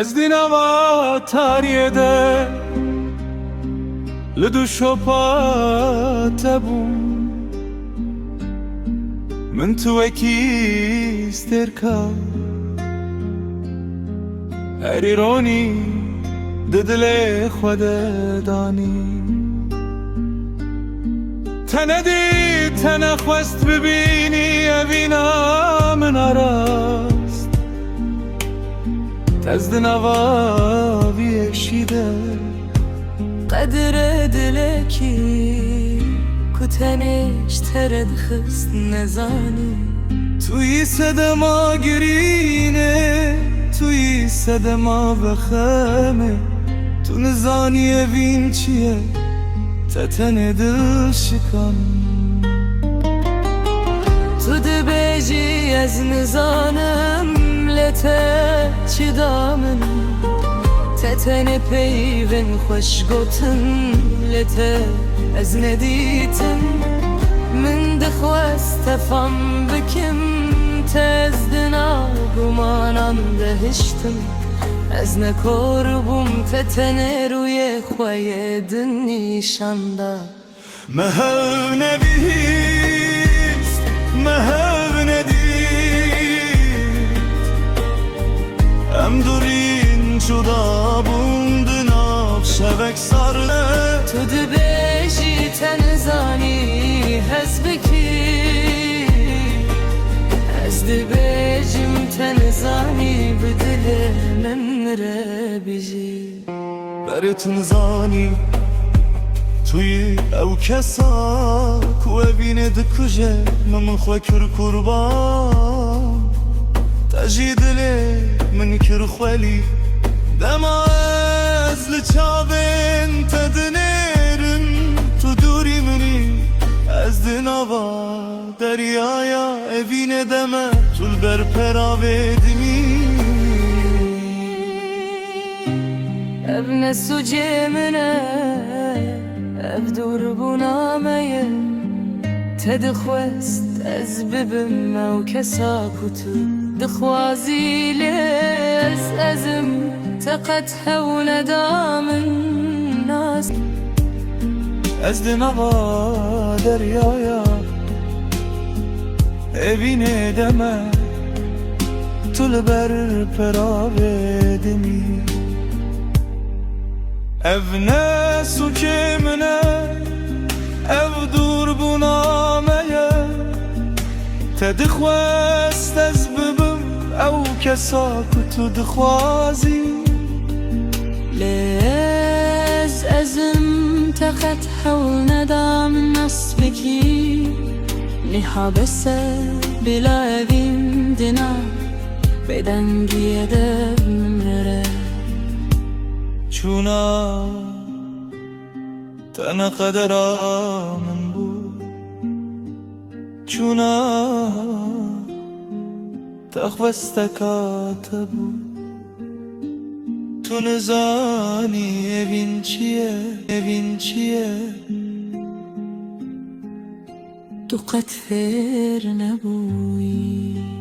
از دینوا تاریده لدو شوپات بوم من تو اکیسترکا هریرونی ددل خود دانی تندی تنخواست ببینی اوینا من راست تزد نوا بیشیده قدر دلکی کتنش ترد خست نزانی توی صدما گرینه توی صدما بخمه تو نزانی اوین چیه تتن دل شکن تو دبیجی از نزانم لته چی دامن تتن پیون خوش گوتن لته از ندیتن من دخواست فهم بکم تزدنا گمانم دهشتم از نکار بوم تتن روی خوی دنیشانده مهو نبیست مهو ندید ام دورین جدا بوندن آب شبک سارله تو دبیجی تنزانی هز بکی از دبیجم تنزانی بدل من ربیجی برتون زانی توی او کسا کو اوینه دکجه من خو کر قربان تجی دلی من کر خوالی دما از لچاوین تدنیرن تو دوری منی از دنوا دریایا اوینه دمه طول بر پراوه دمی ابن سوجه منه اف دور بونامه تدخوست از ببم او کسا کتو دخوازی لیز ازم تقتها و ندام الناس از دنوا دریایا اوینه دمه طول بر پراوه دمی ev ne su kemine ev dur bunameye te dixwest ez bibim ew kesa ku tu dixwazî ليز أزم تخت حول ندام نصبكي نحابسة بلا أذين دنا بدنجي يدب ممرره چونا تن قدرا من بود چونا تخوستکات بود تو نزانی اوین چیه تو قد فر نبوی